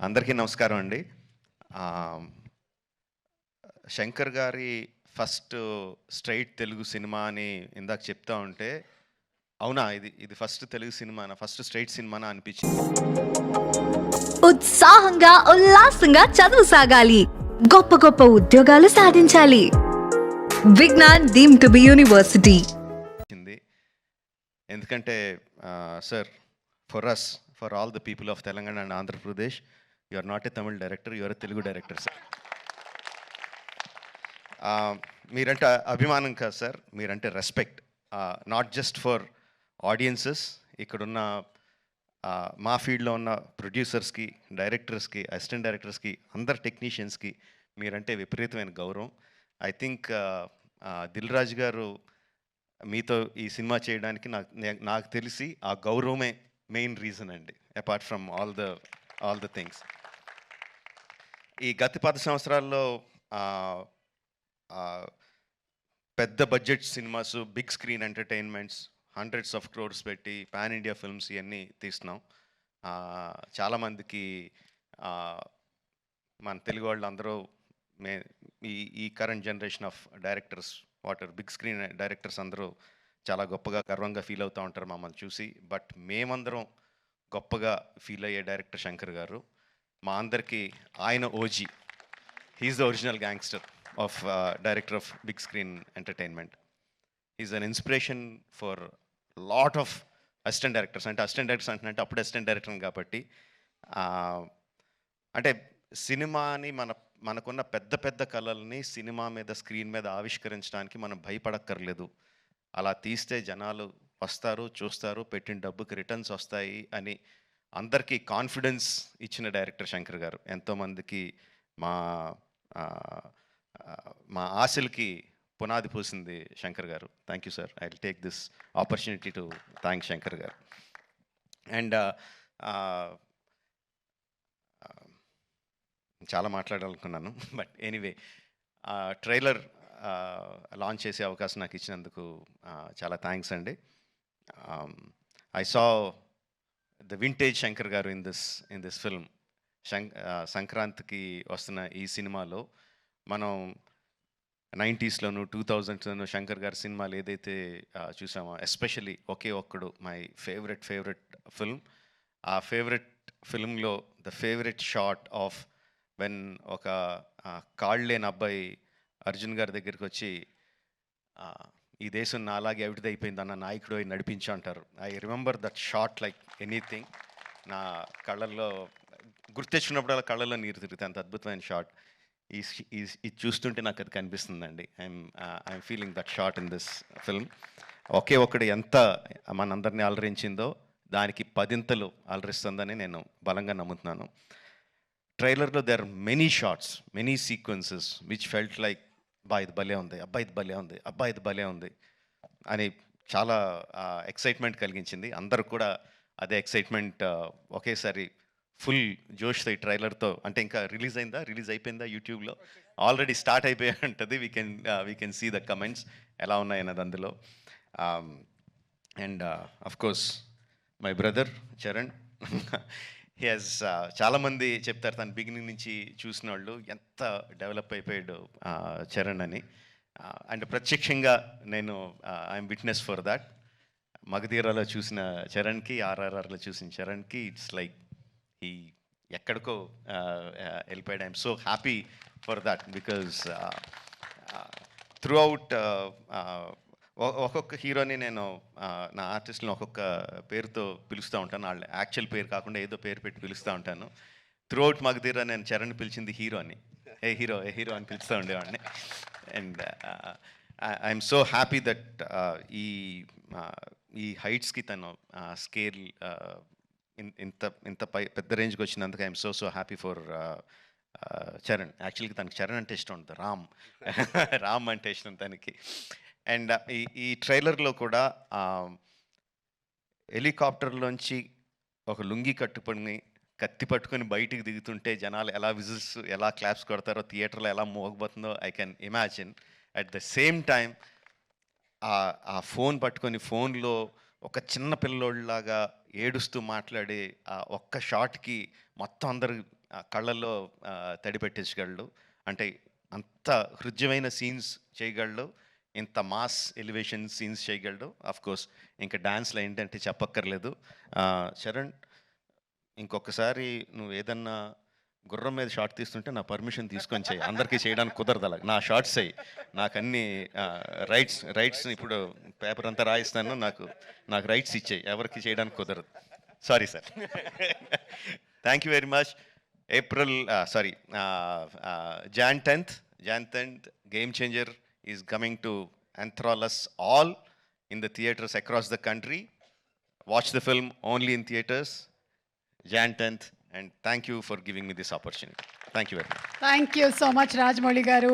అందరికీ నమస్కారం అండి. శంకర్ గారి ఫస్ట్ స్ట్రెయిట్ తెలుగు సినిమా అని ఇందాక చెప్తా ఉంటే, అవునా ఇది ఫస్ట్ తెలుగు సినిమానా? ఫస్ట్ స్ట్రెయిట్ సినిమానా అనిపించింది. ఉత్సాహంగా ఉల్లాసంగా చదువు సాగాలి, గొప్ప గొప్ప ఉద్యోగాలు సాధించాలి. Vignan deemed to be university. ఎందుకంటే sir, for all the people of Telangana and Andhra Pradesh, you are not a Tamil director, you are A Telugu director sir. మీరంటే అభిమానం కాదు సార్, మీరంటే respect. Not just for audiences, ఇక్కడున్న మా ఫీల్డ్లో ఉన్న ప్రొడ్యూసర్స్కి, డైరెక్టర్స్కి, అసిస్టెంట్ డైరెక్టర్స్కి, అందరు టెక్నీషియన్స్కి మీరంటే విపరీతమైన గౌరవం. ఐ థింక్ దిల్ రాజు గారు మీతో ఈ సినిమా చేయడానికి నాకు తెలిసి ఆ గౌరవమే మెయిన్ రీజన్ అండి, apart from all the things. ఈ గత 10 సంవత్సరాల్లో పెద్ద budget cinemas, big screen entertainments, hundreds of crores పెట్టి పాన్ ఇండియా ఫిల్మ్స్ ఇవన్నీ తీస్తున్నాం. చాలామందికి మన తెలుగు వాళ్ళు అందరూ ఈ current generation of directors, big screen directors అందరూ చాలా గొప్పగా గర్వంగా ఫీల్ అవుతూ ఉంటారు మమ్మల్ని చూసి. బట్ మేమందరం గొప్పగా ఫీల్ అయ్యే డైరెక్టర్ శంకర్ గారు. మా అందరికీ ఆయన OG. He's the original gangster of director of big screen entertainment. Is an inspiration for lot of assistant directors. అంటే అసిస్టెంట్ డైరెక్టర్స్ అంటే అప్పుడు అసిస్టెంట్ డైరెక్టర్ కాబట్టి, అంటే సినిమాని మనకున్న పెద్ద పెద్ద కళల్ని సినిమా మీద, స్క్రీన్ మీద ఆవిష్కరించడానికి మనం భయపడక్కర్లేదు. అలా తీస్తే జనాలు వస్తారు, చూస్తారు, పెట్టిన డబ్బుకి రిటర్న్స్ వస్తాయి అని అందరికీ కాన్ఫిడెన్స్ ఇచ్చిన డైరెక్టర్ శంకర్ గారు. ఎంతోమందికి మా ఆశలకి పునాది పూసింది శంకర్ గారు. Thank you sir. I will take this opportunity to thank Shankar గారు. అండ్ చాలా మాట్లాడాలనుకున్నాను, బట్ ఎనీవే, ట్రైలర్ లాంచ్ చేసే అవకాశం నాకు ఇచ్చినందుకు చాలా థ్యాంక్స్ అండి. I saw the vintage Shankar గారు ఇన్ దిస్ ఫిల్మ్. సంక్రాంతికి వస్తున్న ఈ సినిమాలో మనం 90స్లోను 2000స్లోను శంకర్ గారి సినిమాలు ఏదైతే చూసామో, especially Oke Okkadu my favourite film. ఆ ఫేవరెట్ ఫిల్మ్లో the favourite shot of when ఒక కాళ్ళు లేని అబ్బాయి అర్జున్ గారి దగ్గరికి వచ్చి, ఈ దేశం నా అలాగే అవిటిది అయిపోయింది అన్న నాయకుడు అయి నడిపించు అంటారు. I remember that shot like anything. నా కళ్ళల్లో గుర్తెచ్చుకున్నప్పుడు కళ్ళల్లో నీరు తిరుగుతాయి. అంత అద్భుతమైన షాట్. ఇది చూస్తుంటే నాకు అది కనిపిస్తుందండి. I'm feeling that shot in this film. Oke Okkadu ఎంత మనందరినీ అలరించిందో దానికి 10 అలరిస్తుందని నేను బలంగా నమ్ముతున్నాను. ట్రైలర్లో there are many shots, many sequences which felt like, ఇది భలే ఉంది, ఇది భలే ఉంది అని చాలా ఎక్సైట్మెంట్ కలిగించింది. అందరూ కూడా అదే ఎక్సైట్మెంట్ ఒకేసారి ఫుల్ జోష్తో ఈ ట్రైలర్తో. అంటే ఇంకా రిలీజ్ అయిపోయిందా యూట్యూబ్లో? ఆల్రెడీ స్టార్ట్ అయిపోయి ఉంటుంది. We can see the comments ఎలా ఉన్నాయన్నది అందులో. And of course my brother Charan. He has, చాలామంది చెప్తారు తను బిగినింగ్ నుంచి చూసిన వాళ్ళు ఎంత డెవలప్ అయిపోయాడు చరణ్ అని. అండ్ ప్రత్యక్షంగా నేను ఐఎమ్ విట్నెస్ ఫర్ దాట్. మగధీరాలో చూసిన చరణ్కి, ఆర్ఆర్ఆర్లో చూసిన చరణ్కి ఇట్స్ లైక్ ఈ ఎక్కడికో వెళ్ళిపోయాడు. I'm so happy for that because through out ఒక్కొక్క హీరోని నేను నా ఆర్టిస్ట్ని ఒక్కొక్క పేరుతో పిలుస్తూ ఉంటాను. వాళ్ళ యాక్చువల్ పేరు కాకుండా ఏదో పేరు పెట్టి పిలుస్తూ ఉంటాను. త్రూ అవుట్ మగధీరా నేను చరణ్ పిలిచింది హీరో అని. ఏ హీరో అని పిలుస్తూ ఉండేవాడిని. And I'm so happy that ఈ హైట్స్కి తను స్కేల్ ఇంత పెద్ద రేంజ్కి వచ్చినందుకు I'm so happy for Charan. యాక్చువల్గా తనకి చరణ్ అంటే ఇష్టం ఉంటుంది, రామ్ అంటే ఇష్టం తనకి. అండ్ ఈ ట్రైలర్లో కూడా హెలికాప్టర్లోంచి ఒక లుంగి కట్టుకొని కత్తి పట్టుకొని బయటికి దిగుతుంటే జనాలు ఎలా విజిల్స్, ఎలా క్లాప్స్ కొడతారో, థియేటర్లో ఎలా మోగబోతుందో I can imagine. At the same time ఆ ఫోన్ పట్టుకొని ఫోన్లో ఒక చిన్న పిల్లోళ్ళలాగా ఏడుస్తూ మాట్లాడే ఆ ఒక్క షాట్కి మొత్తం అందరు కళ్ళల్లో తడి పెట్టించగలడు. అంటే అంత హృద్యమైన సీన్స్ చేయగలడు. ఇంత మాస్ ఎలివేషన్ సీన్స్ చేయగలడు. కోర్స్ ఇంకా డాన్స్లో ఏంటంటే చెప్పక్కర్లేదు. చరణ్, ఇంకొకసారి నువ్వు ఏదన్నా గుర్రం మీద షార్ట్ తీస్తుంటే నా పర్మిషన్ తీసుకొని చేయి. అందరికీ చేయడానికి కుదరదు అలా. నా షార్ట్స్ అయ్యి నాకు అన్ని రైట్స్ ఇప్పుడు పేపర్ అంతా రాయిస్తాను. నాకు రైట్స్ ఇచ్చేయి, ఎవరికి చేయడానికి కుదరదు. Sorry sir. Thank you very much. Jan 10th, Game Changer is coming to enthrall us all in the theatres across the country. Watch the film only in theatres, Jan 10th, and thank you for giving me this opportunity. Thank you very much. Thank you so much Rajamouli గారు.